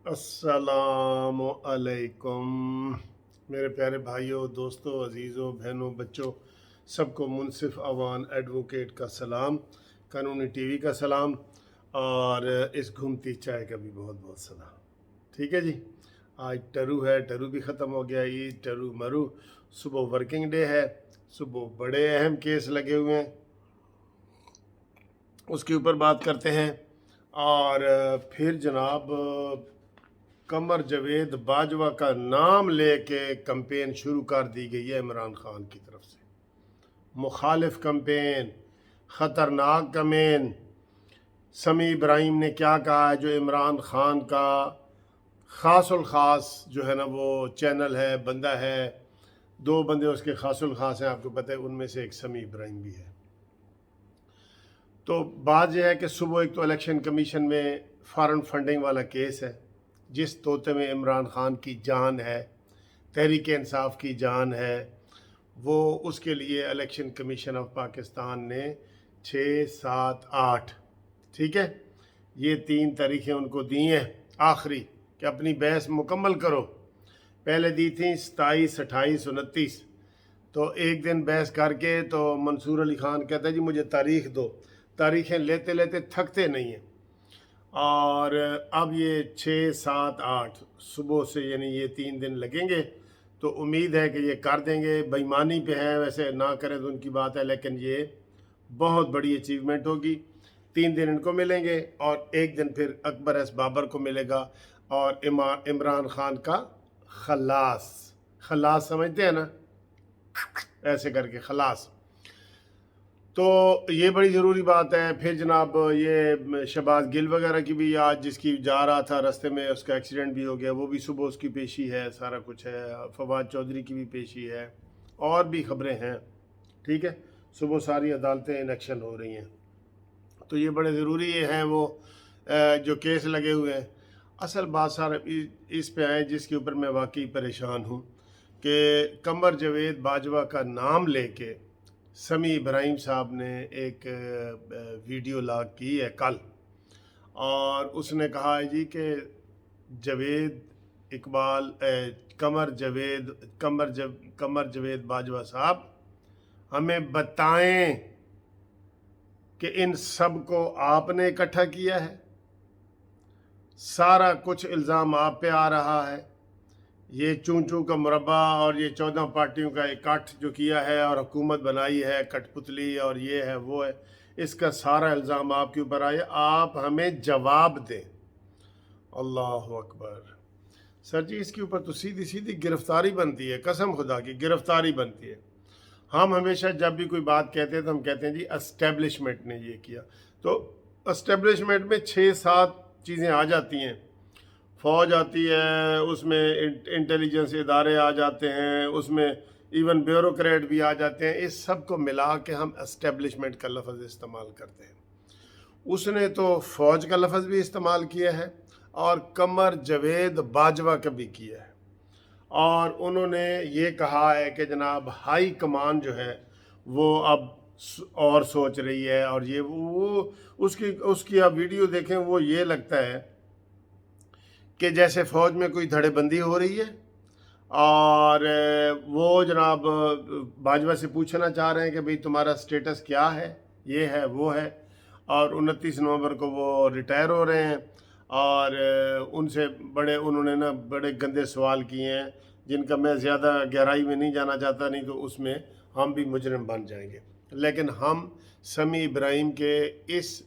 अस्सलामु अलैकुम मेरे प्यारे भाइयों, दोस्तों, अजीज़ों, बहनों, बच्चों, सबको मुनसिफ अवान एडवोकेट का सलाम, कानूनी टीवी का सलाम और इस घूमती चाय का भी बहुत बहुत सलाम। ठीक है जी। आज टरू है, टरू भी ख़त्म हो गया, ईद टरू मरू। सुबह वर्किंग डे है, सुबह बड़े अहम केस लगे हुए हैं, उसके ऊपर बात करते हैं। और फिर जनाब कमर जवेद बाजवा का नाम लेके कैंपेन शुरू कर दी गई है इमरान खान की तरफ से। मुखालिफ कैंपेन, ख़तरनाक कैंपेन। समी इब्राहिम ने क्या कहा है, जो इमरान खान का ख़ासुल ख़ास जो है ना वो चैनल है, बंदा है, दो बंदे उसके ख़ासुल ख़ास हैं, आपको पता है, उनमें से एक समी इब्राहिम भी है। तो बात यह है कि सुबह एक तो इलेक्शन कमीशन में फॉरेन फंडिंग वाला केस है, जिस तोते में इमरान खान की जान है, तहरीक इंसाफ की जान है, वो उसके लिए इलेक्शन कमीशन ऑफ पाकिस्तान ने 6, 7, 8, ठीक है, ये 3 तारीखें उनको दी हैं आखिरी कि अपनी बहस मुकम्मल करो। पहले दी थी 27, 28, 29। तो एक दिन बहस करके तो मंसूर अली ख़ान कहता है जी मुझे तारीख दो। तारीखें लेते लेते थकते नहीं हैं। और अब ये 6, 7, 8 सुबह से, यानी ये 3 दिन लगेंगे। तो उम्मीद है कि ये कर देंगे। बेईमानी पे है, वैसे ना करें तो उनकी बात है, लेकिन ये बहुत बड़ी अचीवमेंट होगी। 3 दिन इनको मिलेंगे और एक दिन फिर अकबर एस बाबर को मिलेगा और इमरान खान का खलास। खलास समझते हैं ना, ऐसे करके खलास। तो ये बड़ी ज़रूरी बात है। फिर जनाब ये शहबाज गिल वगैरह की भी आज, जिसकी जा रहा था रास्ते में उसका एक्सीडेंट भी हो गया, वो भी सुबह उसकी पेशी है, सारा कुछ है। फवाद चौधरी की भी पेशी है और भी खबरें हैं, ठीक है। सुबह सारी अदालतें इन एक्शन हो रही हैं। तो ये बड़े ज़रूरी हैं वो जो केस लगे हुए हैं। असल बात सारा इस पे आए जिसके ऊपर मैं वाकई परेशान हूँ कि कमर जवेद बाजवा का नाम लेके समी इब्राहिम साहब ने एक वीडियो लॉग की है कल, और उसने कहा है जी कि जवेद इकबाल कमर जवेद बाजवा साहब हमें बताएं कि इन सब को आपने इकट्ठा किया है, सारा कुछ इल्ज़ाम आप पे आ रहा है, ये चूं चूं का मुरब्बा और ये 14 पार्टियों का इकट्ठ जो किया है और हुकूमत बनाई है, कठपुतली और ये है वो है, इसका सारा इल्ज़ाम आपके ऊपर आया, आप हमें जवाब दें। अल्लाह अकबर। सर जी इसके ऊपर तो सीधी सीधी गिरफ्तारी बनती है, कसम खुदा की गिरफ्तारी बनती है। हम हमेशा जब भी कोई बात कहते हैं तो हम कहते हैं जी एस्टेब्लिशमेंट ने ये किया। तो एस्टेब्लिशमेंट में 6-7 चीज़ें आ जाती हैं। फ़ौज आती है, उसमें इंटेलिजेंस इदारे आ जाते हैं, उसमें इवन ब्यूरोक्रेट भी आ जाते हैं। इस सब को मिला के हम एस्टेब्लिशमेंट का लफ्ज़ इस्तेमाल करते हैं। उसने तो फ़ौज का लफ्ज़ भी इस्तेमाल किया है और कमर जवेद बाजवा का भी किया है। और उन्होंने ये कहा है कि जनाब हाई कमान जो है वो अब और सोच रही है, और ये वो उसकी आप वीडियो देखें, वो ये लगता है कि जैसे फ़ौज में कोई धड़ेबंदी हो रही है। और वो जनाब बाजवा से पूछना चाह रहे हैं कि भाई तुम्हारा स्टेटस क्या है, ये है वो है। और 29 नवंबर को वो रिटायर हो रहे हैं और उनसे उन्होंने ना बड़े गंदे सवाल किए हैं, जिनका मैं ज़्यादा गहराई में नहीं जाना चाहता, नहीं तो उसमें हम भी मुजरिम बन जाएंगे। लेकिन हम समी इब्राहिम के इस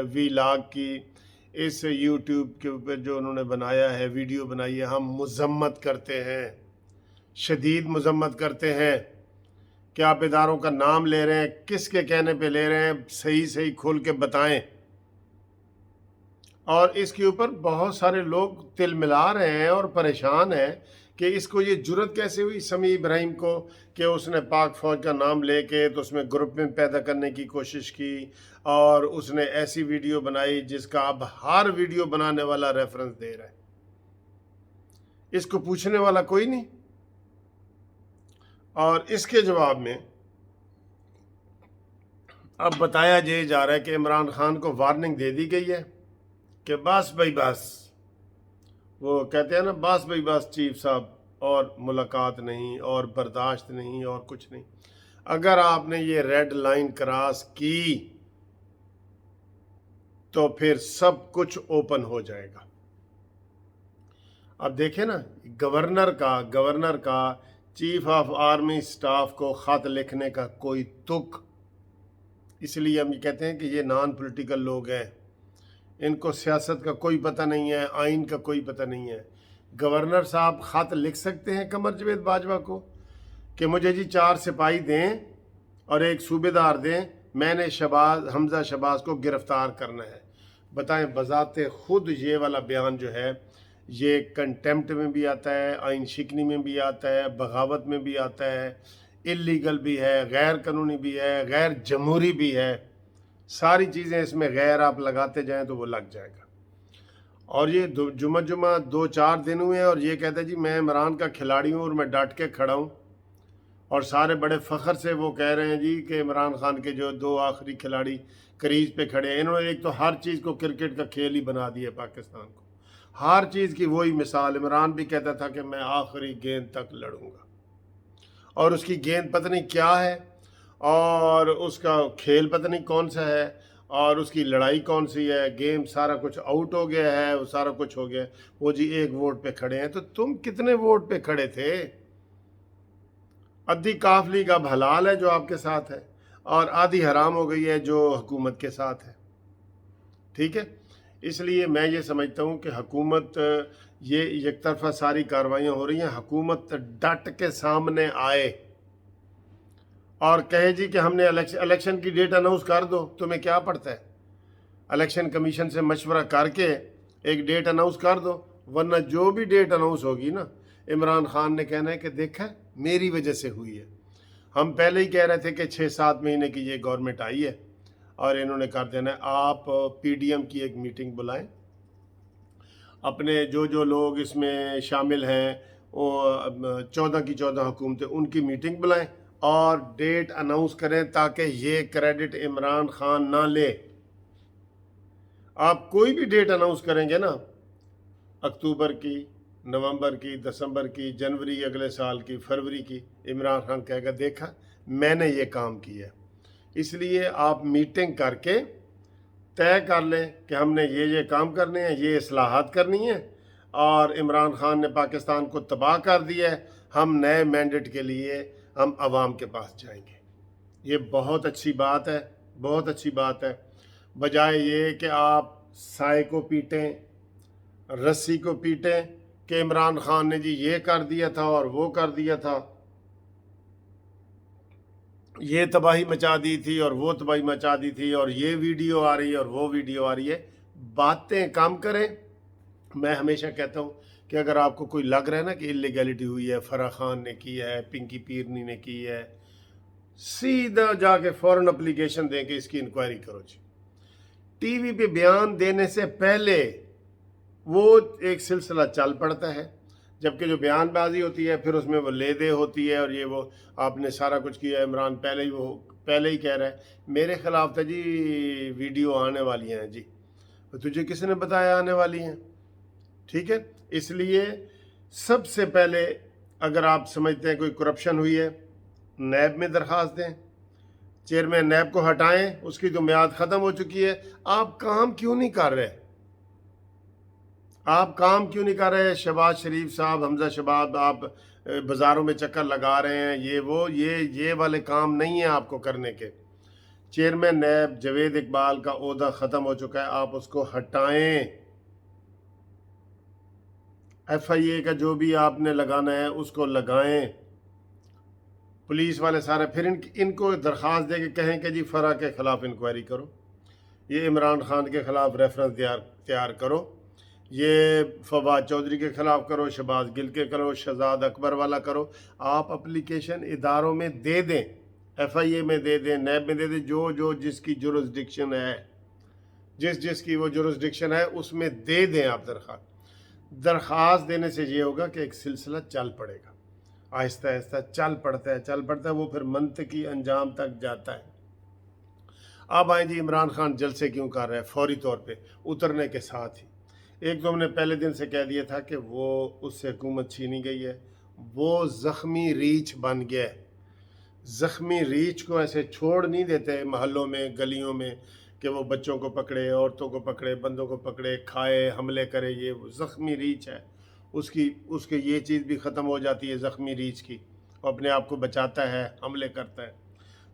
वीलॉग की, इस यूट्यूब के ऊपर जो उन्होंने बनाया है, वीडियो बनाई है, हम मजम्मत करते हैं, शदीद मजम्मत करते हैं कि आप इदारों का नाम ले रहे हैं, किसके कहने पे ले रहे हैं, सही सही खोल के बताएं। और इसके ऊपर बहुत सारे लोग तिल मिला रहे हैं और परेशान हैं कि इसको ये जुर्रत कैसे हुई समी इब्राहिम को कि उसने पाक फ़ौज का नाम लेके तो उसमें ग्रुप में पैदा करने की कोशिश की और उसने ऐसी वीडियो बनाई जिसका अब हर वीडियो बनाने वाला रेफरेंस दे रहा है। इसको पूछने वाला कोई नहीं। और इसके जवाब में अब बताया जा रहा है कि इमरान खान को वार्निंग दे दी गई है कि बस भाई बस, वो कहते हैं ना, बस भाई बस चीफ साहब, और मुलाकात नहीं, और बर्दाश्त नहीं, और कुछ नहीं। अगर आपने ये रेड लाइन क्रॉस की तो फिर सब कुछ ओपन हो जाएगा। अब देखें ना, गवर्नर का चीफ ऑफ आर्मी स्टाफ को खत लिखने का कोई तुक, इसलिए हम ये कहते हैं कि ये नॉन पॉलिटिकल लोग हैं, इनको सियासत का कोई पता नहीं है, आइन का कोई पता नहीं है। गवर्नर साहब खत लिख सकते हैं कमर जावेद बाजवा को कि मुझे जी 4 सिपाही दें और 1 सूबेदार दें, मैंने हमजा शहबाज को गिरफ्तार करना है। बताएं, बजाते खुद ये वाला बयान जो है ये कंटेम्प्ट में भी आता है, आइन शिकनी में भी आता है, बगावत में भी आता है, इलीगल भी है, गैर कानूनी भी है, गैर जमहूरी भी है। सारी चीज़ें इसमें गैर आप लगाते जाएं तो वो लग जाएगा। और ये जुमा 2-4 दिन हुए हैं और ये कहता है जी मैं इमरान का खिलाड़ी हूँ और मैं डट के खड़ा हूँ, और सारे बड़े फ़ख्र से वो कह रहे हैं जी कि इमरान खान के जो 2 आखिरी खिलाड़ी क्रीज पे खड़े हैं। इन्होंने एक तो हर चीज़ को क्रिकेट का खेल ही बना दिया पाकिस्तान को, हर चीज़ की वही मिसाल। इमरान भी कहता था कि मैं आखिरी गेंद तक लड़ूंगा, और उसकी गेंद पता नहीं क्या है, और उसका खेल पता नहीं कौन सा है, और उसकी लड़ाई कौन सी है। गेम सारा कुछ आउट हो गया है, वो सारा कुछ हो गया। वो जी 1 वोट पे खड़े हैं, तो तुम कितने वोट पे खड़े थे? आधी काफली का हलाल है जो आपके साथ है, और आधी हराम हो गई है जो हुकूमत के साथ है। ठीक है, इसलिए मैं ये समझता हूँ कि हुकूमत, ये एक तरफा सारी कार्रवाइयाँ हो रही हैं, हुकूमत डट के सामने आए और कहे जी कि हमने इलेक्शन की डेट अनाउंस कर दो। तुम्हें क्या पड़ता है? इलेक्शन कमीशन से मशवरा करके एक डेट अनाउंस कर दो, वरना जो भी डेट अनाउंस होगी ना, इमरान खान ने कहना है कि देखा मेरी वजह से हुई है। हम पहले ही कह रहे थे कि 6-7 महीने की ये गवर्नमेंट आई है और इन्होंने कर देना है। आप पीडीएम की एक मीटिंग बुलाएं, अपने जो लोग इसमें शामिल हैं, वो 14 की 14 हुकूमतें, उनकी मीटिंग बुलाएं और डेट अनाउंस करें ताकि ये क्रेडिट इमरान खान ना ले। आप कोई भी डेट अनाउंस करेंगे ना, अक्टूबर की, नवंबर की, दिसंबर की, जनवरी अगले साल की, फरवरी की, इमरान खान कहेगा देखा मैंने ये काम किया। इसलिए आप मीटिंग करके तय कर लें कि हमने ये काम करने हैं, ये इस्लाहात करनी है, और इमरान खान ने पाकिस्तान को तबाह कर दिया है, हम नए मैंडेट के लिए हम आवाम के पास जाएंगे। ये बहुत अच्छी बात है, बहुत अच्छी बात है। बजाय ये कि आप साए को पीटें, रस्सी को पीटें कि इमरान खान ने जी ये कर दिया था और वो कर दिया था, ये तबाही मचा दी थी और वो तबाही मचा दी थी, और ये वीडियो आ रही है और वो वीडियो आ रही है। बातें कम करें। मैं हमेशा कहता हूँ कि अगर आपको कोई लग रहा है ना कि इलीगैलिटी हुई है, फराह खान ने की है, पिंकी पीरनी ने की है, सीधा जाके फौरन एप्लीकेशन दें कि इसकी इंक्वायरी करो जी। टीवी पे बयान देने से पहले वो एक सिलसिला चल पड़ता है, जबकि जो बयानबाजी होती है फिर उसमें वो ले दे होती है, और ये वो आपने सारा कुछ किया। इमरान पहले ही कह रहा है मेरे खिलाफ तो जी वीडियो आने वाली हैं जी, तो तुझे किसने बताया आने वाली हैं? ठीक है, इसलिए सबसे पहले अगर आप समझते हैं कोई करप्शन हुई है, नैब में दरख्वास्त दें, चेयरमैन नैब को हटाएं, उसकी तो म्याद ख़त्म हो चुकी है। आप काम क्यों नहीं कर रहे? आप काम क्यों नहीं कर रहे? शहबाज शरीफ साहब, हमजा शहबाज, आप बाज़ारों में चक्कर लगा रहे हैं, ये वाले काम नहीं है आपको करने के। चेयरमैन नैब जावेद इकबाल का ओहदा ख़त्म हो चुका है, आप उसको हटाएं। FIA का जो भी आपने लगाना है उसको लगाएं। पुलिस वाले सारे फिर इनको दरख्वास्त दे के कहें कि जी फराह के ख़िलाफ़ इंक्वायरी करो, ये इमरान खान के ख़िलाफ़ रेफरेंस तैयार करो, ये फवाद चौधरी के ख़िलाफ़ करो, शहबाज गिल के करो, शहजाद अकबर वाला करो। आप एप्लीकेशन इदारों में दे दें, FIA में दे दें, नैब में दे दें, जो जिसकी जुरिस्डिक्शन है, जिसकी वो जुरिस्डिक्शन है उसमें दे दें आप दरख्वास्त देने से ये होगा कि एक सिलसिला चल पड़ेगा, आहिस्ता आहिस्ता चल पड़ता है, वो फिर मंतकी अंजाम तक जाता है। अब आए जी इमरान खान जलसे क्यों कर रहा है? फौरी तौर पे उतरने के साथ ही ایک تو ہم نے پہلے دن سے کہہ دیا تھا کہ وہ اس سے حکومت چھینی گئی ہے، وہ زخمی ریچھ بن گیا ہے۔ زخمی ریچھ کو ایسے چھوڑ نہیں دیتے محلوں میں گلیوں میں کہ وہ بچوں کو پکڑے، عورتوں کو پکڑے، بندوں کو پکڑے، کھائے، حملے کرے۔ یہ وہ زخمی ریچھ ہے، اس کی یہ چیز بھی ختم ہو جاتی ہے زخمی ریچھ کی، اپنے آپ کو بچاتا ہے، حملے کرتا ہے۔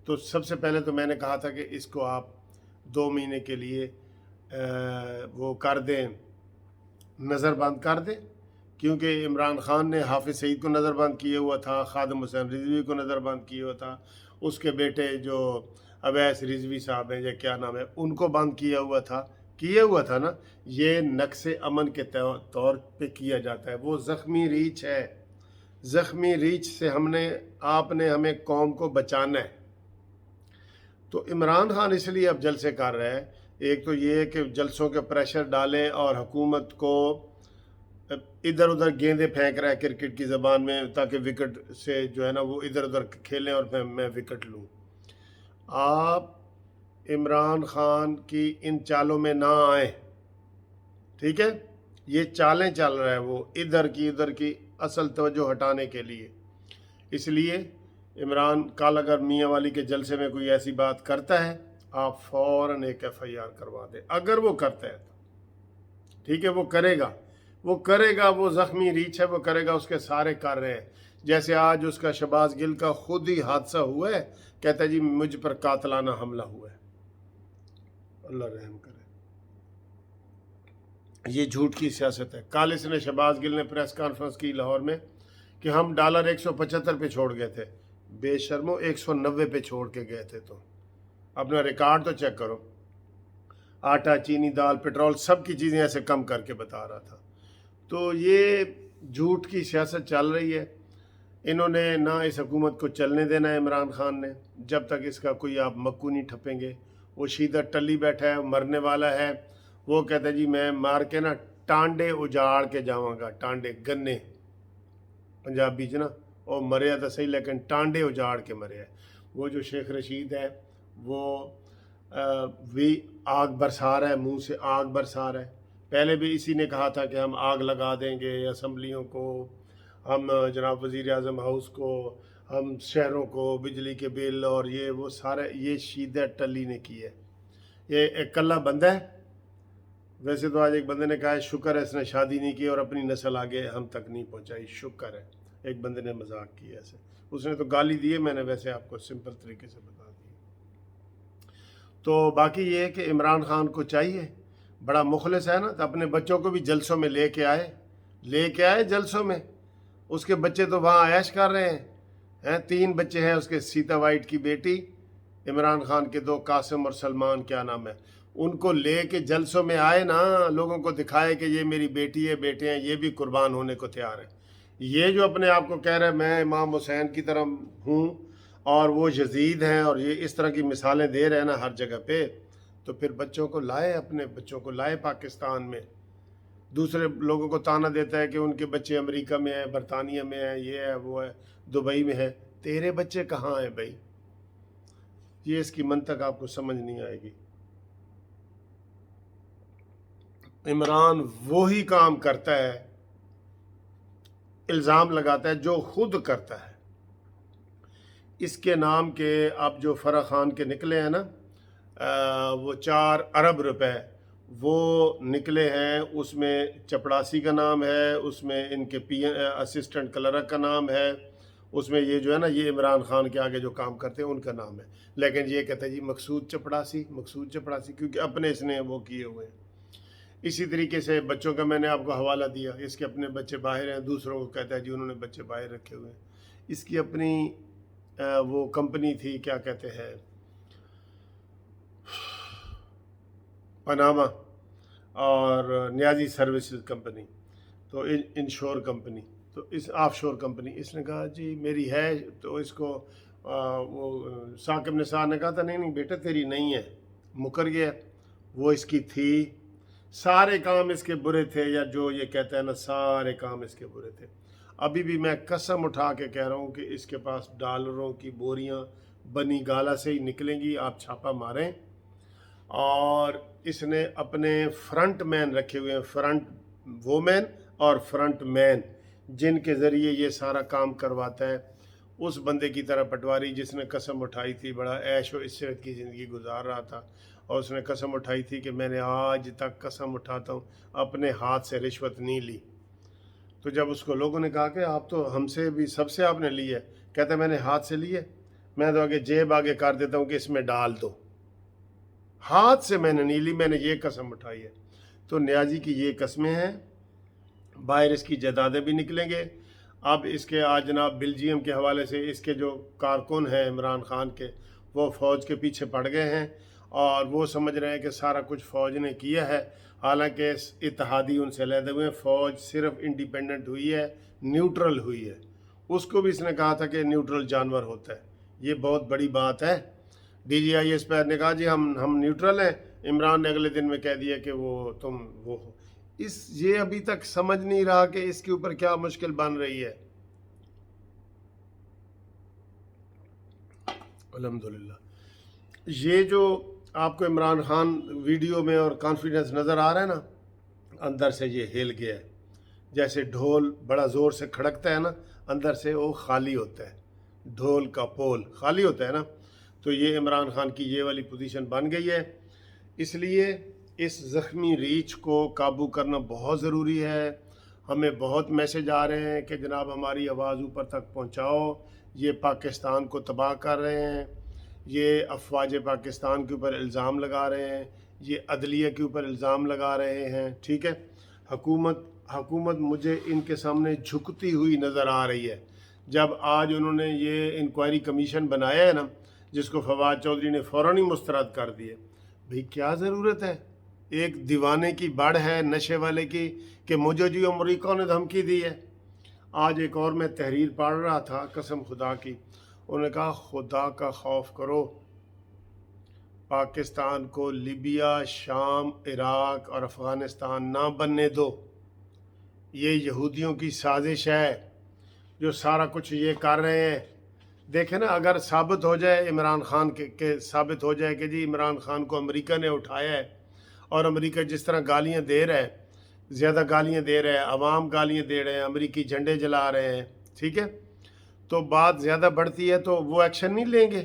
تو سب سے پہلے تو میں نے کہا تھا کہ اس کو آپ 2 مہینے کے لیے وہ کر دیں، نظر بند کر دیں، کیونکہ عمران خان نے حافظ سعید کو نظر بند کیے ہوا تھا، خادم حسین رضوی کو نظر بند کیا ہوا تھا، اس کے بیٹے جو اویس رضوی صاحب ہیں یا کیا نام ہے ان کو بند کیا ہوا تھا نا۔ یہ نقص امن کے طور پہ کیا جاتا ہے۔ وہ زخمی ریچھ ہے، زخمی ریچھ سے آپ نے ہمیں قوم کو بچانا ہے۔ تو عمران خان اس لیے اب جلسے کر رہے ہیں، ایک تو یہ ہے کہ جلسوں کے پریشر ڈالیں اور حکومت کو ادھر ادھر گیندیں پھینک رہا ہے کرکٹ کی زبان میں، تاکہ وکٹ سے جو ہے نا وہ ادھر ادھر کھیلیں اور میں وکٹ لوں۔ آپ عمران خان کی ان چالوں میں نہ آئیں، ٹھیک ہے؟ یہ چالیں چل رہا ہے وہ ادھر کی اصل توجہ ہٹانے کے لیے۔ اس لیے عمران کل اگر میاں والی کے جلسے میں کوئی ایسی بات کرتا ہے، آپ فوراً ایک FIR کروا دیں، اگر وہ کرتا ہے تو ٹھیک ہے، وہ کرے گا، وہ زخمی ریچھ ہے، وہ کرے گا، اس کے سارے کر رہے ہیں۔ جیسے آج اس کا شہباز گل کا خود ہی حادثہ ہوا ہے، کہتا ہے جی مجھ پر قاتلانہ حملہ ہوا ہے۔ اللہ رحم کرے، یہ جھوٹ کی سیاست ہے۔ کل اس نے شہباز گل نے پریس کانفرنس کی لاہور میں کہ ہم ڈالر 175 پہ چھوڑ گئے تھے، بے شرمو 190 پہ چھوڑ کے گئے تھے۔ تو اپنا ریکارڈ تو چیک کرو، آٹا، چینی، دال، پیٹرول، سب کی چیزیں ایسے کم کر کے بتا رہا تھا۔ تو یہ جھوٹ کی سیاست چل رہی ہے۔ انہوں نے نہ اس حکومت کو چلنے دینا ہے عمران خان نے، جب تک اس کا کوئی آپ مکو نہیں ٹھپیں گے۔ وہ شیدہ ٹلی بیٹھا ہے، مرنے والا ہے، وہ کہتا ہے جی میں مار کے نا ٹانڈے اجاڑ کے جاؤں گا، ٹانڈے گنے پنجابی نا، وہ مریا تو صحیح لیکن ٹانڈے اجاڑ کے مریا ہے۔ وہ جو شیخ رشید ہے وہ بھی آگ برسا رہا ہے، منہ سے آگ برسا رہا ہے۔ پہلے بھی اسی نے کہا تھا کہ ہم آگ لگا دیں گے اسمبلیوں کو، ہم جناب وزیر اعظم ہاؤس کو، ہم شہروں کو، بجلی کے بل اور یہ وہ سارے، یہ شیدہ ٹلی نے کی ہے۔ یہ ایک کلا بندہ ہے۔ ویسے تو آج ایک بندے نے کہا ہے شکر ہے اس نے شادی نہیں کی اور اپنی نسل آگے ہم تک نہیں پہنچائی، شکر ہے۔ ایک بندے نے مذاق کیا ایسے، اس نے تو گالی دی ہے، میں نے ویسے آپ کو سمپل طریقے سے بتا دی۔ تو باقی یہ ہے کہ عمران خان کو چاہیے، بڑا مخلص ہے نا، تو اپنے بچوں کو بھی جلسوں میں لے کے آئے جلسوں میں۔ اس کے بچے تو وہاں عیش کر رہے ہیں، 3 بچے ہیں اس کے، سیتا وائٹ کی بیٹی، عمران خان کے 2 قاسم اور سلمان کیا نام ہے، ان کو لے کے جلسوں میں آئے نا، لوگوں کو دکھائے کہ یہ میری بیٹی ہے، بیٹے ہیں، یہ بھی قربان ہونے کو تیار ہیں۔ یہ جو اپنے آپ کو کہہ رہے ہیں میں امام حسین کی طرح ہوں اور وہ یزید ہیں، اور یہ اس طرح کی مثالیں دے رہے ہیں نا ہر جگہ پہ، تو پھر بچوں کو لائے، اپنے بچوں کو لائے پاکستان میں۔ دوسرے لوگوں کو تانا دیتا ہے کہ ان کے بچے امریکہ میں ہیں، برطانیہ میں ہیں، یہ ہے وہ ہے، دبئی میں ہے، تیرے بچے کہاں ہیں بھائی؟ یہ اس کی منطق آپ کو سمجھ نہیں آئے گی۔ عمران وہی کام کرتا ہے، الزام لگاتا ہے جو خود کرتا ہے۔ اس کے نام کے اب جو فرح خان کے نکلے ہیں نا، وہ 4 ارب روپے وہ نکلے ہیں، اس میں چپڑاسی کا نام ہے، اس میں ان کے اسسٹنٹ کلرک کا نام ہے، اس میں یہ جو ہے نا یہ عمران خان کے آگے جو کام کرتے ہیں ان کا نام ہے، لیکن یہ کہتا ہے جی مقصود چپڑاسی، کیونکہ اپنے اس نے وہ کیے ہوئے ہیں۔ اسی طریقے سے بچوں کا میں نے آپ کو حوالہ دیا، اس کے اپنے بچے باہر ہیں، دوسروں کو کہتا ہے جی انہوں نے بچے باہر رکھے ہوئے ہیں۔ اس کی اپنی وہ کمپنی تھی، کیا کہتے ہیں، پاناما اور نیازی سروسز کمپنی، تو انشور کمپنی، تو اس آف شور کمپنی، اس نے کہا جی میری ہے، تو اس کو وہ ثاقب نثار نے کہا تھا نہیں بیٹا تیری نہیں ہے، مکر گیا، وہ اس کی تھی۔ سارے کام اس کے برے تھے، یا جو یہ کہتا ہے نا سارے کام اس کے برے تھے۔ ابھی بھی میں قسم اٹھا کے کہہ رہا ہوں کہ اس کے پاس ڈالروں کی بوریاں بنی گالا سے ہی نکلیں گی، آپ چھاپا ماریں، اور اس نے اپنے فرنٹ مین رکھے ہوئے ہیں، فرنٹ وومین اور فرنٹ مین، جن کے ذریعے یہ سارا کام کرواتا ہے۔ اس بندے کی طرح پٹواری جس نے قسم اٹھائی تھی، بڑا عیش و عشرت کی زندگی گزار رہا تھا، اور اس نے قسم اٹھائی تھی کہ میں نے آج تک قسم اٹھاتا ہوں اپنے ہاتھ سے رشوت نہیں لی۔ تو جب اس کو لوگوں نے کہا کہ آپ تو ہم سے بھی سب سے آپ نے لی ہے، کہتا ہے میں نے ہاتھ سے لی ہے، میں تو آگے جیب آگے کر دیتا ہوں کہ اس میں ڈال دو، ہاتھ سے میں نے نہیں لی، میں نے یہ قسم اٹھائی ہے۔ تو نیازی کی یہ قسمیں ہیں، باہر اس کی جائیدادیں بھی نکلیں گے۔ اب اس کے آج جناب بلجیم کے حوالے سے اس کے جو کارکن ہیں عمران خان کے، وہ فوج کے پیچھے پڑ گئے ہیں، اور وہ سمجھ رہے ہیں کہ سارا کچھ فوج نے کیا ہے، حالانکہ اتحادی ان سے علیحدہ ہوئے ہیں، فوج صرف انڈیپینڈنٹ ہوئی ہے، نیوٹرل ہوئی ہے۔ اس کو بھی اس نے کہا تھا کہ نیوٹرل جانور ہوتا ہے، یہ بہت بڑی بات ہے۔ D G I S P نے کہا جی ہم نیوٹرل ہیں، عمران نے اگلے دن میں کہہ دیا کہ تم وہ ہو۔ یہ ابھی تک سمجھ نہیں رہا کہ اس کے اوپر کیا مشکل بن رہی ہے۔ الحمدللہ یہ جو آپ کو عمران خان ویڈیو میں اور کانفیڈنس نظر آ رہا ہے نا، اندر سے یہ ہل گیا ہے، جیسے ڈھول بڑا زور سے کھڑکتا ہے نا، اندر سے وہ خالی ہوتا ہے، ڈھول کا پول خالی ہوتا ہے نا، تو یہ عمران خان کی یہ والی پوزیشن بن گئی ہے۔ اس لیے اس زخمی ریچھ کو قابو کرنا بہت ضروری ہے۔ ہمیں بہت میسج آ رہے ہیں کہ جناب ہماری آواز اوپر تک پہنچاؤ، یہ پاکستان کو تباہ کر رہے ہیں، یہ افواج پاکستان کے اوپر الزام لگا رہے ہیں، یہ عدلیہ کے اوپر الزام لگا رہے ہیں، ٹھیک ہے۔ حکومت مجھے ان کے سامنے جھکتی ہوئی نظر آ رہی ہے۔ جب آج انہوں نے یہ انکوائری کمیشن بنایا ہے نا، جس کو فواد چودھری نے فوراً ہی مسترد کر دیے، بھئی کیا ضرورت ہے؟ ایک دیوانے کی بڑھ ہے، نشے والے کی، کہ مجھے جو امریکہ نے دھمکی دی ہے۔ آج ایک اور میں تحریر پڑھ رہا تھا، قسم خدا کی، انہوں نے کہا خدا کا خوف کرو، پاکستان کو لیبیا، شام، عراق اور افغانستان نہ بننے دو۔ یہ یہودیوں کی سازش ہے جو سارا کچھ یہ کر رہے ہیں۔ دیکھیں نا، اگر ثابت ہو جائے عمران خان کے ثابت ہو جائے کہ جی عمران خان کو امریکہ نے اٹھایا ہے، اور امریکہ جس طرح گالیاں دے رہا ہے، زیادہ گالیاں دے رہے ہیں، عوام گالیاں دے رہے ہیں، امریکی جھنڈے جلا رہے ہیں، ٹھیک ہے، تو بات زیادہ بڑھتی ہے تو وہ ایکشن نہیں لیں گے۔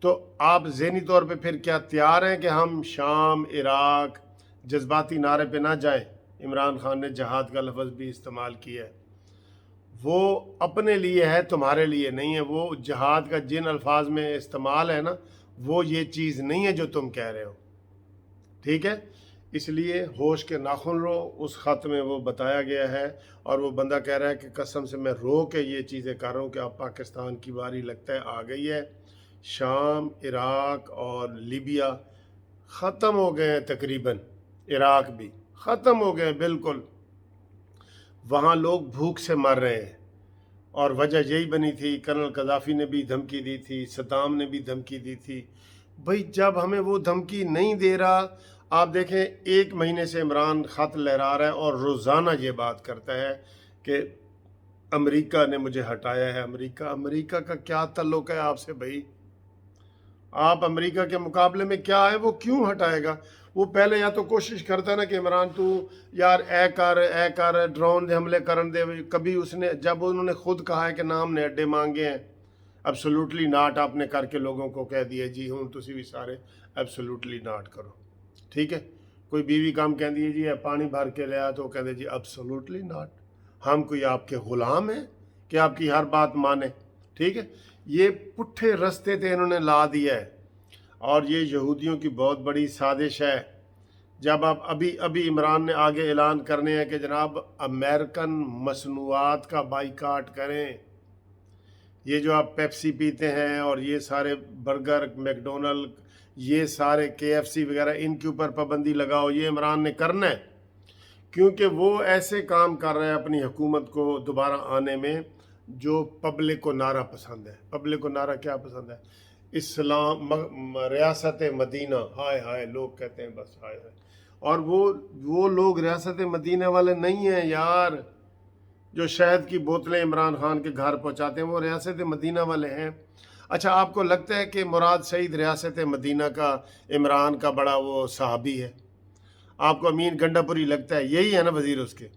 تو آپ ذہنی طور پہ پھر کیا تیار ہیں کہ ہم شام، عراق، جذباتی نعرے پہ نہ جائیں؟ عمران خان نے جہاد کا لفظ بھی استعمال کیا ہے، وہ اپنے لیے ہے، تمہارے لیے نہیں ہے۔ وہ جہاد کا جن الفاظ میں استعمال ہے نا، وہ یہ چیز نہیں ہے جو تم کہہ رہے ہو، ٹھیک ہے۔ اس لیے ہوش کے ناخن رو، اس خط میں وہ بتایا گیا ہے، اور وہ بندہ کہہ رہا ہے کہ قسم سے میں رو کے یہ چیزیں کر رہا ہوں کہ اب پاکستان کی باری لگتا ہے آ گئی ہے۔ شام، عراق اور لیبیا ختم ہو گئے ہیں تقریباً، عراق بھی ختم ہو گئے بالکل، وہاں لوگ بھوک سے مر رہے ہیں، اور وجہ یہی بنی تھی، کرنل قذافی نے بھی دھمکی دی تھی، صدام نے بھی دھمکی دی تھی۔ بھئی جب ہمیں وہ دھمکی نہیں دے رہا، آپ دیکھیں 1 مہینے سے عمران خط لہرا رہا ہے اور روزانہ یہ بات کرتا ہے کہ امریکہ نے مجھے ہٹایا ہے۔ امریکہ کا کیا تعلق ہے آپ سے بھائی؟ آپ امریکہ کے مقابلے میں کیا ہے؟ وہ کیوں ہٹائے گا؟ وہ پہلے یا تو کوشش کرتا ہے نا کہ عمران تو یار اے کر ڈرون دے حملے کرن دے، کبھی اس نے جب انہوں نے خود کہا ہے کہ نام نے اڈے مانگے ہیں، ایبسولوٹلی ناٹ آپ نے کر کے لوگوں کو کہہ دیا جی ہوں تسی بھی سارے ایبسولوٹلی ناٹ کرو، ٹھیک ہے۔ کوئی بیوی کام کہہ دیے جی پانی بھر کے لیا تو کہہ دے جی ایبسولوٹلی ناٹ، ہم کوئی آپ کے غلام ہیں کہ آپ کی ہر بات مانیں، ٹھیک ہے۔ یہ پٹھے رستے تھے انہوں نے لا دیا ہے، اور یہ یہودیوں کی بہت بڑی سازش ہے۔ جب آپ ابھی عمران نے آگے اعلان کرنے ہیں کہ جناب امریکن مصنوعات کا بائیکاٹ کریں، یہ جو آپ پیپسی پیتے ہیں اور یہ سارے برگر، میک ڈونلڈ، یہ سارے KFC وغیرہ، ان کے اوپر پابندی لگاؤ، یہ عمران نے کرنا ہے، کیونکہ وہ ایسے کام کر رہے ہیں اپنی حکومت کو دوبارہ آنے میں جو پبلک کو نعرہ پسند ہے۔ پبلک کو نعرہ کیا پسند ہے؟ اسلام، ریاست مدینہ، ہائے ہائے لوگ کہتے ہیں بس ہائے ہائے، اور وہ لوگ ریاست مدینہ والے نہیں ہیں یار، جو شہد کی بوتلیں عمران خان کے گھر پہنچاتے ہیں وہ ریاست مدینہ والے ہیں۔ अच्छा, आपको लगता है कि मुराद सईद रियासत मदीना का इमरान का बड़ा वो सहाबी है? आपको अमीन गंडापुरी लगता है? यही है ना वज़ीर उसके?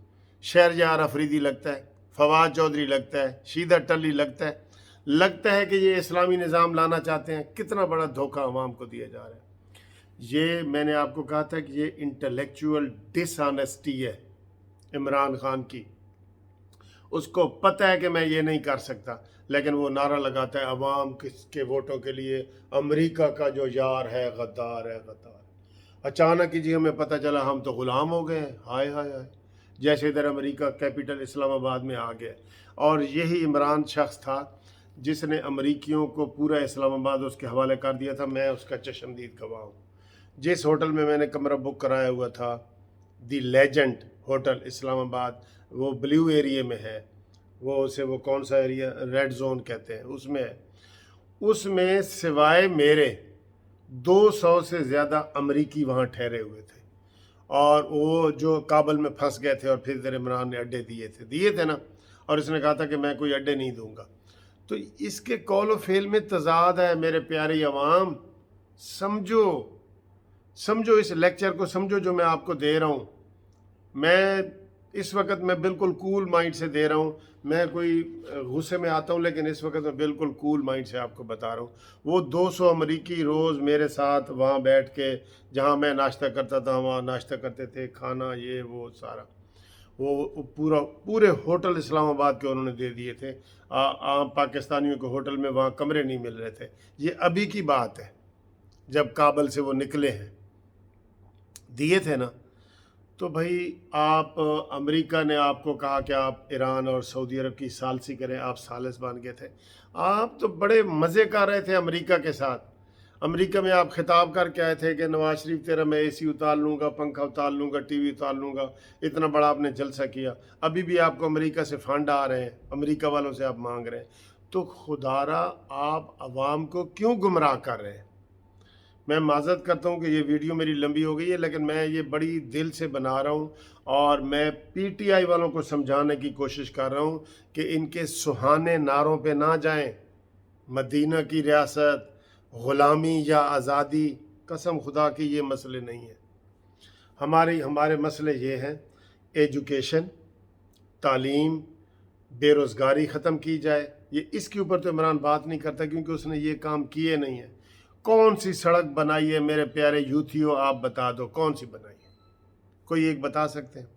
शहरयार अफरीदी लगता है, फवाद चौधरी लगता है, शीदा टल्ली लगता है कि ये इस्लामी निज़ाम लाना चाहते हैं। कितना बड़ा धोखा अवाम को दिया जा रहा है। ये मैंने आपको कहा था कि ये इंटेलेक्चुअल डिसऑनेस्टी है इमरान खान की। उसको पता है कि मैं ये नहीं कर सकता, लेकिन वो नारा लगाता है अवाम के वोटों के लिए अमेरिका का जो यार है गद्दार है, गद्दार। अचानक ही जी हमें पता चला हम तो ग़ुलाम हो गए हैं। हाय हाय हाय, जैसे इधर अमेरिका कैपिटल इस्लामाबाद में आ गया। और यही इमरान शख्स था जिसने अमरीकियों को पूरा इस्लामाबाद उसके हवाले कर दिया था। मैं उसका चश्मदीद गवाह हूँ। जिस होटल में मैंने कमरा बुक कराया हुआ था, दी लेजेंड होटल इस्लामाबाद, वो ब्लू एरिया में है, वो कौन सा एरिया, रेड जोन कहते हैं, उसमें है। उसमें सिवाय मेरे 200 से ज़्यादा अमरीकी वहाँ ठहरे हुए थे, और वो जो काबुल में फंस गए थे और फिर इधर इमरान ने अड्डे दिए थे ना, और इसने कहा था कि मैं कोई अड्डे नहीं दूंगा। तो इसके कौल व फेल में तजाद है। मेरे प्यारे अवाम, समझो इस लेक्चर को, समझो जो मैं आपको दे रहा हूँ। मैं इस वक्त मैं बिल्कुल कूल माइंड से दे रहा हूँ। मैं कोई गुस्से में आता हूँ, लेकिन इस वक्त मैं बिल्कुल कूल माइंड से आपको बता रहा हूँ। वो 200 अमरीकी रोज़ मेरे साथ वहाँ बैठ के, जहाँ मैं नाश्ता करता था वहाँ नाश्ता करते थे, खाना ये वो सारा, वो पूरे होटल इस्लामाबाद के उन्होंने दे दिए थे। आम पाकिस्तानियों के होटल में वहाँ कमरे नहीं मिल रहे थे। ये अभी की बात है, जब काबुल से वो निकले हैं, दिए थे ना। तो भाई आप, अमेरिका ने आपको कहा कि आप ईरान और सऊदी अरब की सालसी करें, आप सालिस बन गए थे। आप तो बड़े मज़े कर रहे थे अमेरिका के साथ। अमेरिका में आप खिताब करके आए थे कि नवाज शरीफ तेरा मैं एसी उतार लूँगा, पंखा उतार लूँगा, टीवी उतार लूँगा। इतना बड़ा आपने जलसा किया। अभी भी आपको अमेरिका से फंड आ रहे हैं, अमेरिका वालों से आप मांग रहे हैं। तो खुदारा आप अवाम को क्यों गुमराह कर रहे हैं? मैं माज़रत करता हूँ कि ये वीडियो मेरी लंबी हो गई है, लेकिन मैं ये बड़ी दिल से बना रहा हूँ, और मैं पीटीआई वालों को समझाने की कोशिश कर रहा हूँ कि इनके सुहाने नारों पे ना जाएं। मदीना की रियासत, ग़ुलामी या आज़ादी, कसम खुदा की ये मसले नहीं हैं। हमारे मसले ये हैं, एजुकेशन, तालीम, बेरोज़गारी ख़त्म की जाए। ये इसके ऊपर तो इमरान बात नहीं करता, क्योंकि उसने ये काम किए नहीं है। कौन सी सड़क बनाई है मेरे प्यारे यूथियों, आप बता दो, कौन सी बनाई है? कोई एक बता सकते हैं?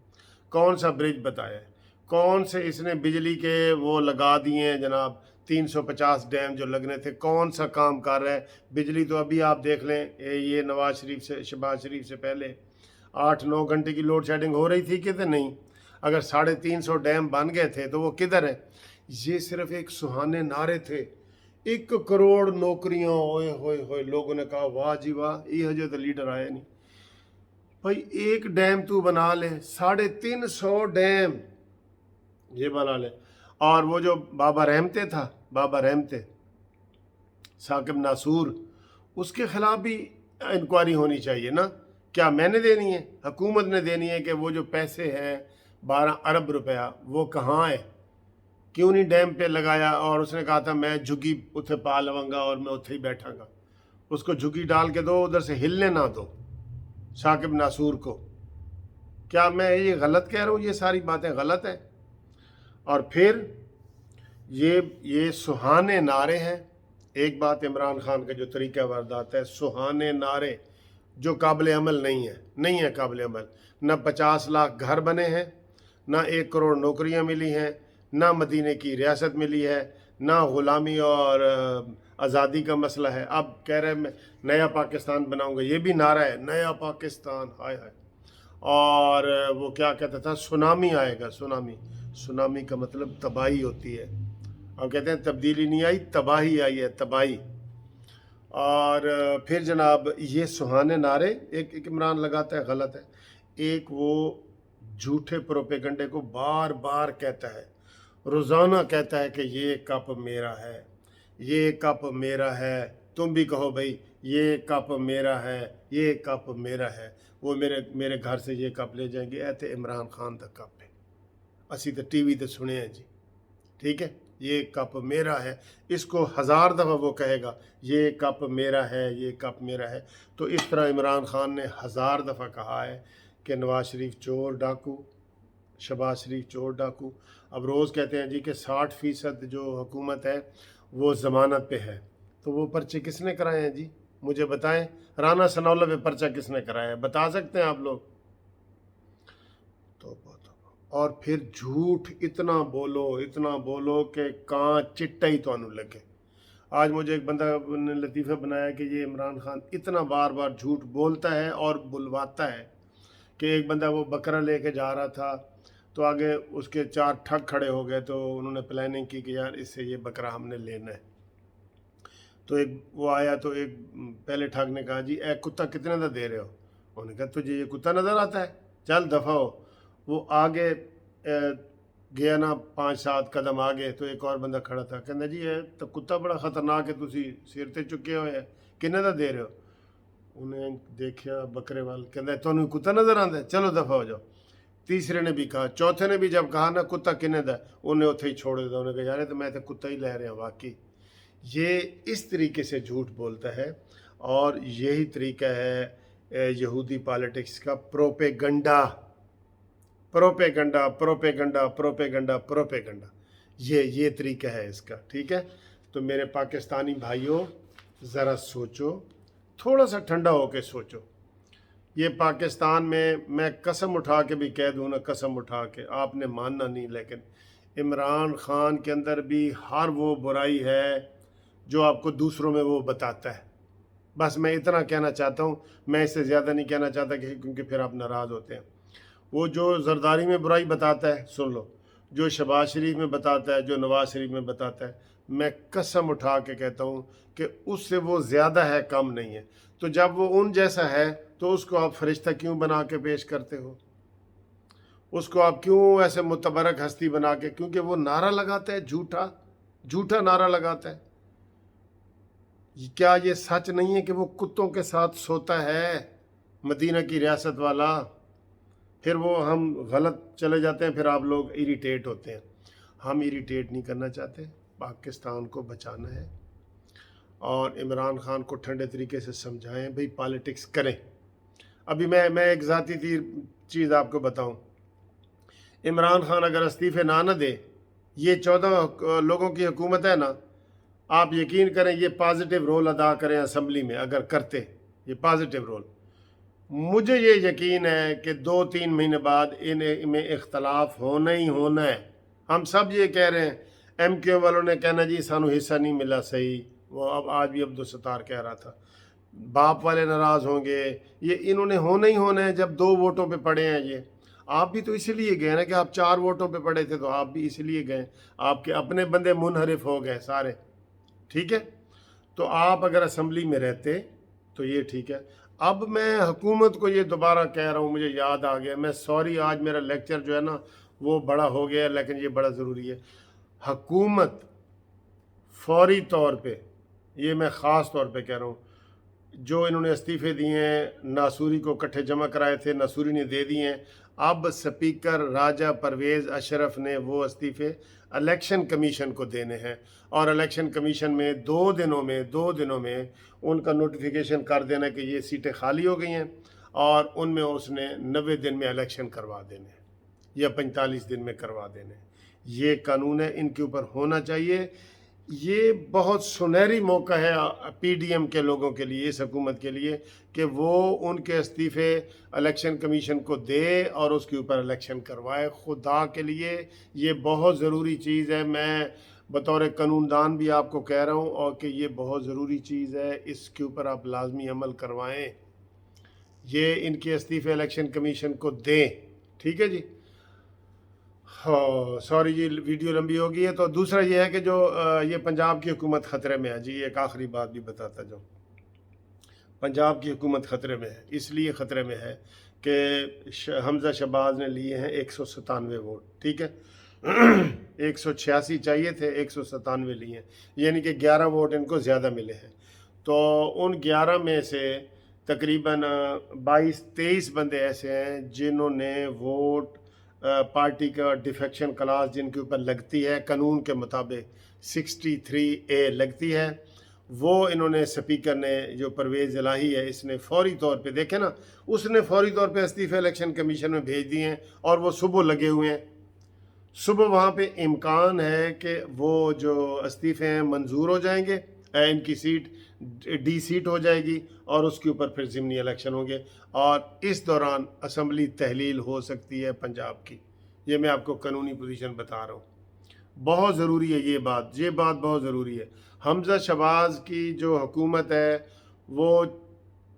कौन सा ब्रिज बताया है? कौन से इसने बिजली के वो लगा दिए हैं जनाब, 350 डैम जो लगने थे? कौन सा काम कर रहा है? बिजली तो अभी आप देख लें, ये शहबाज शरीफ से पहले 8-9 घंटे की लोड शेडिंग हो रही थी कि नहीं? अगर 350 डैम बन गए थे तो वो किधर है? ये सिर्फ एक सुहाने नारे थे। 1 करोड़ नौकरियां, ओए होए होए, लोगों ने कहा वाह जी वाह, ये हजे तो लीडर आया नहीं। भाई एक डैम तू बना ले, 350 डैम ये बना ले। और वो जो बाबा रहमते साकिब नासूर, उसके खिलाफ भी इंक्वायरी होनी चाहिए ना। क्या मैंने देनी है? हुकूमत ने देनी है कि वो जो पैसे हैं 12 अरब रुपया, वो कहाँ है? क्यों नहीं डैम पे लगाया? और उसने कहा था मैं झुग्गी उथे पा लवांगा और मैं उथे ही बैठांगा। उसको झुग्गी डाल के दो, उधर से हिलने ना दो साकिब नासूर को। क्या मैं ये गलत कह रहा हूँ? ये सारी बातें गलत हैं। और फिर ये सुहाने नारे हैं। एक बात, इमरान खान का जो तरीका वारदात है, सुहाने नारे जो काबिल अमल नहीं है काबिल अमल। न 50 लाख घर बने हैं, न 1 करोड़ नौकरियां मिली हैं, ना मदीने की रियासत मिली है, ना ग़ुलामी और आज़ादी का मसला है। अब कह रहे हैं मैं नया पाकिस्तान बनाऊंगा, ये भी नारा है, नया पाकिस्तान, हाय हाय। और वो क्या कहता था, सुनामी आएगा, सुनामी का मतलब तबाही होती है। अब कहते हैं तब्दीली नहीं आई, तबाही आई है, तबाही। और फिर जनाब ये सुहाने नारे एक इमरान लगाता है, गलत है। एक वो झूठे प्रोपेगंडे को बार बार कहता है, रोज़ाना कहता है कि ये कप मेरा है, ये कप मेरा है। तुम भी कहो भाई ये कप मेरा है, ये कप मेरा है। वो मेरे घर से ये कप ले जाएंगे। ऐसे इमरान खान का कप है, असी तो टीवी ते सुने हैं जी, ठीक है। ये कप मेरा है, इसको 1000 दफ़ा वो कहेगा ये कप मेरा है, ये कप मेरा है। तो इस तरह इमरान खान ने 1000 दफ़ा कहा है कि नवाज शरीफ चोर डाकू, शहबाज शरीफ चोर डाकू। अब रोज़ कहते हैं जी कि 60% जो हुकूमत है वो ज़मानत पे है। तो वो पर्चे किसने कराए हैं जी, मुझे बताएं। राना सनौला पे पर्चा किसने कराया है, बता सकते हैं आप लोग? तो और फिर झूठ इतना बोलो कि कां चिट्टा ही तो लगे। आज मुझे एक बंदा ने लतीफ़ा बनाया कि ये इमरान खान इतना बार बार झूठ बोलता है और बुलवाता है कि एक बंदा वो बकरा लेके जा रहा था तो आगे उसके 4 ठग खड़े हो गए, तो उन्होंने प्लानिंग की कि यार इससे ये बकरा हमने लेना है। तो एक वो आया तो एक पहले ठग ने कहा जी एक कुत्ता कितने का दे रहे हो? उन्होंने कहा तुझे ये कुत्ता नज़र आता है, चल दफ़ा हो। वो आगे गया ना 5-7 कदम आगे, तो एक और बंदा खड़ा था, कहना जी ये तो कुत्ता बड़ा खतरनाक है, तुसी सिर ते चुके हो है, किन्ने का दे रहे हो? उन्हें देखा बकरे वाल, कहना तुहानू कुत्ता नज़र आता है, चलो दफ़ा हो जाओ। तीसरे ने भी कहा, चौथे ने भी जब कहा ना कुत्ता किन्ने का, उन्हें उत्थे ही छोड़ दिया। उन्हें कहा यार तो मैं तो कुत्ता ही ले रहा वाकई। ये इस तरीके से झूठ बोलता है और यही तरीका है यहूदी पॉलिटिक्स का, propaganda propaganda propaganda propaganda propaganda, ये तरीका है इसका, ठीक है। तो मेरे पाकिस्तानी भाइयों ज़रा सोचो, थोड़ा सा ठंडा होकर सोचो। ये पाकिस्तान में मैं कसम उठा के भी कह दूँ ना, कसम उठा के, आपने मानना नहीं, लेकिन इमरान खान के अंदर भी हर वो बुराई है जो आपको दूसरों में वो बताता है। बस मैं इतना कहना चाहता हूँ, मैं इससे ज़्यादा नहीं कहना चाहता क्योंकि फिर आप नाराज़ होते हैं। वो जो जरदारी में बुराई बताता है सुन लो, जो शहबाज शरीफ में बताता है, जो नवाज शरीफ में बताता है, मैं कसम उठा के कहता हूँ कि उससे वो ज़्यादा है, कम नहीं है। तो जब वो उन जैसा है तो उसको आप फरिश्ता क्यों बना के पेश करते हो? उसको आप क्यों ऐसे मुतबरक हस्ती बना के, क्योंकि वो नारा लगाता है झूठा झूठा नारा लगाता है। क्या ये सच नहीं है कि वो कुत्तों के साथ सोता है, मदीना की रियासत वाला? फिर वो हम गलत चले जाते हैं, फिर आप लोग इरिटेट होते हैं। हम इरिटेट नहीं करना चाहते, पाकिस्तान को बचाना है और इमरान खान को ठंडे तरीके से समझाएं भाई पॉलिटिक्स करें। अभी मैं एक ज़ाती चीज़ आपको बताऊं, इमरान खान अगर इस्तीफ़े ना दे, ये 14 लोगों की हुकूमत है ना, आप यकीन करें ये पॉजिटिव रोल अदा करें असम्बली में, अगर करते ये पॉजिटिव रोल, मुझे ये यकीन है कि 2-3 महीने बाद इनमें इख्तलाफ होना ही होना है। हम सब ये कह रहे हैं, MQ वालों ने कहना जी सानू हिस्सा नहीं मिला, सही, वो अब आज भी अब्दुल सत्तार कह रहा था। बाप वाले नाराज़ होंगे, ये इन्होंने होना ही होना है जब 2 वोटों पे पड़े हैं। ये आप भी तो इसीलिए गए ना कि आप 4 वोटों पे पड़े थे, तो आप भी इसलिए गए, आपके अपने बंदे मुनहरिफ हो गए सारे, ठीक है। तो आप अगर असम्बली में रहते तो ये ठीक है। अब मैं हुकूमत को ये दोबारा कह रहा हूँ, मुझे याद आ गया, मैं सॉरी आज मेरा लेक्चर जो है ना वो बड़ा हो गया, लेकिन ये बड़ा ज़रूरी है। हुकूमत फौरी तौर पे, ये मैं ख़ास तौर पे कह रहा हूँ, जो इन्होंने इस्तीफ़े दिए हैं, नासूरी को इकट्ठे जमा कराए थे, नासूरी ने दे दिए हैं। अब स्पीकर राजा परवेज़ अशरफ ने वो इस्तीफ़े इलेक्शन कमीशन को देने हैं और इलेक्शन कमीशन में 2 दिनों में उनका नोटिफिकेशन कर देना कि ये सीटें खाली हो गई हैं और उनमें उसने 90 दिन में इलेक्शन करवा देने या 45 दिन में करवा देने। ये कानून है, इनके ऊपर होना चाहिए। ये बहुत सुनहरी मौका है PDM के लोगों के लिए, इस हुकूमत के लिए, कि वो उनके इस्तीफ़े इलेक्शन कमीशन को दे और उसके ऊपर इलेक्शन करवाए। खुदा के लिए ये बहुत ज़रूरी चीज़ है। मैं बतौर कानूनदान भी आपको कह रहा हूँ और कि ये बहुत ज़रूरी चीज़ है, इसके ऊपर आप लाजमी अमल करवाएं। ये इनके इस्तीफ़े इलेक्शन कमीशन को दें, ठीक है जी। हाँ सॉरी जी, वीडियो लंबी हो गई है। तो दूसरा ये है कि जो ये पंजाब की हुकूमत ख़तरे में है जी, एक आखिरी बात भी बताता जाऊँ। पंजाब की हुकूमत ख़तरे में है, इसलिए ख़तरे में है कि हमज़ा शहबाज ने लिए हैं 197 वोट, ठीक है। 186 चाहिए थे, 197 लिए हैं, यानी कि 11 वोट इनको ज़्यादा मिले हैं। तो उन 11 में से तकरीबन 22-23 बंदे ऐसे हैं जिन्होंने वोट पार्टी का डिफेक्शन क्लास जिनके ऊपर लगती है कानून के मुताबिक 63A लगती है, वो इन्होंने स्पीकर ने जो परवेज़ इलाही है इसने फौरी तौर पे देखे ना, उसने फौरी तौर पे इस्तीफ़े इलेक्शन कमीशन में भेज दिए हैं और वो सुबह लगे हुए हैं। सुबह वहाँ पे इम्कान है कि वो जो इस्तीफ़े हैं मंजूर हो जाएंगे, इनकी सीट डी सीट हो जाएगी और उसके ऊपर फिर ज़िमनी इलेक्शन होंगे और इस दौरान असम्बली तहलील हो सकती है पंजाब की। ये मैं आपको कानूनी पोजीशन बता रहा हूँ, बहुत ज़रूरी है ये बात बहुत ज़रूरी है। हमज़ा शहबाज की जो हुकूमत है वो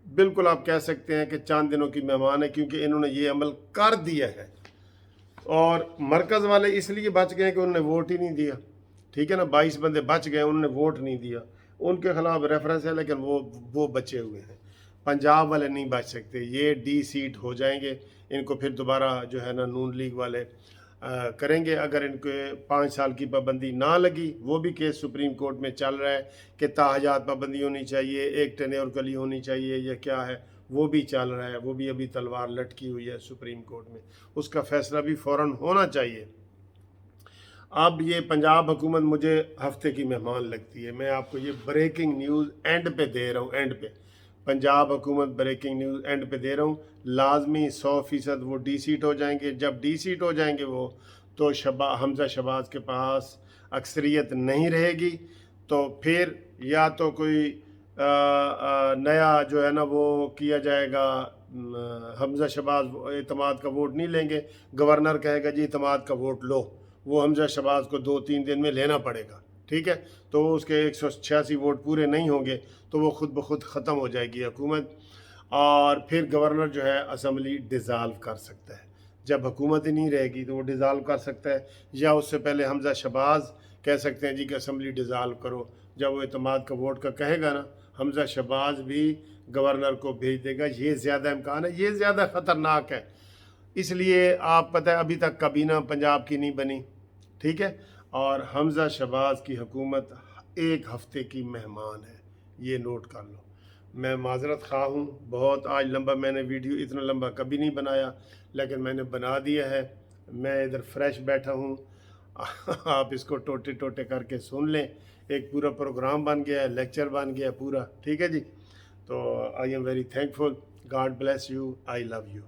बिल्कुल आप कह सकते हैं कि चांद दिनों की मेहमान है, क्योंकि इन्होंने ये अमल कर दिया है और मरकज़ वाले इसलिए बच गए कि उन्होंने वोट ही नहीं दिया। ठीक है ना, 22 बंदे बच गए, उन्होंने वोट नहीं दिया, उनके खिलाफ रेफरेंस है, लेकिन वो बचे हुए हैं। पंजाब वाले नहीं बच सकते, ये डी सीट हो जाएंगे। इनको फिर दोबारा जो है ना नून लीग वाले करेंगे। अगर इनके 5 साल की पाबंदी ना लगी, वो भी केस सुप्रीम कोर्ट में चल रहा है कि ताहजात पाबंदी होनी चाहिए, एक टेन्योर कली होनी चाहिए या क्या है, वो भी चल रहा है, वो भी अभी तलवार लटकी हुई है सुप्रीम कोर्ट में, उसका फैसला भी फ़ौरन होना चाहिए। अब ये पंजाब हुकूमत मुझे हफ्ते की मेहमान लगती है। मैं आपको ये ब्रेकिंग न्यूज़ एंड पे दे रहा हूँ, एंड पे पंजाब हुकूमत ब्रेकिंग न्यूज़ एंड पे दे रहा हूँ। लाजमी 100% वो डी सीट हो जाएंगे। जब डी सीट हो जाएंगे वो, तो हमज़ा शहबाज के पास अक्सरियत नहीं रहेगी, तो फिर या तो कोई नया जो है ना वो किया जाएगा। हमज़ा शहबाज एतमाद का वोट नहीं लेंगे, गवर्नर कहेगा जी एतमाद का वोट लो, वो हमज़ा शहबाज को 2-3 दिन में लेना पड़ेगा। ठीक है, तो उसके 186 वोट पूरे नहीं होंगे तो वो खुद ब खुद ख़त्म हो जाएगी हुकूमत और फिर गवर्नर जो है असम्बली डिज़ाल्व कर सकता है। जब हुकूमत ही नहीं रहेगी तो वो डिज़ाल्व कर सकता है, या उससे पहले हमज़ा शहबाज कह सकते हैं जी कि असम्बली डिज़ाल्व करो। जब वो एतमाद का वोट का कहेगा ना, हमज़ा शहबाज भी गवर्नर को भेज देगा। ये ज़्यादा इम्कान है, ये ज़्यादा ख़तरनाक है। इसलिए आप पता है अभी तक काबीना पंजाब की नहीं बनी, ठीक है, और हमज़ा शहबाज की हुकूमत 1 हफ़्ते की मेहमान है, ये नोट कर लो। मैं माज़रत ख़्वाह हूँ, बहुत आज लंबा मैंने वीडियो इतना लंबा कभी नहीं बनाया, लेकिन मैंने बना दिया है। मैं इधर फ्रेश बैठा हूँ आप इसको टोटे टोटे करके सुन लें। एक पूरा प्रोग्राम बन गया है, लेक्चर बन गया है पूरा, ठीक है जी। तो I am very thankful, God bless you, I love you.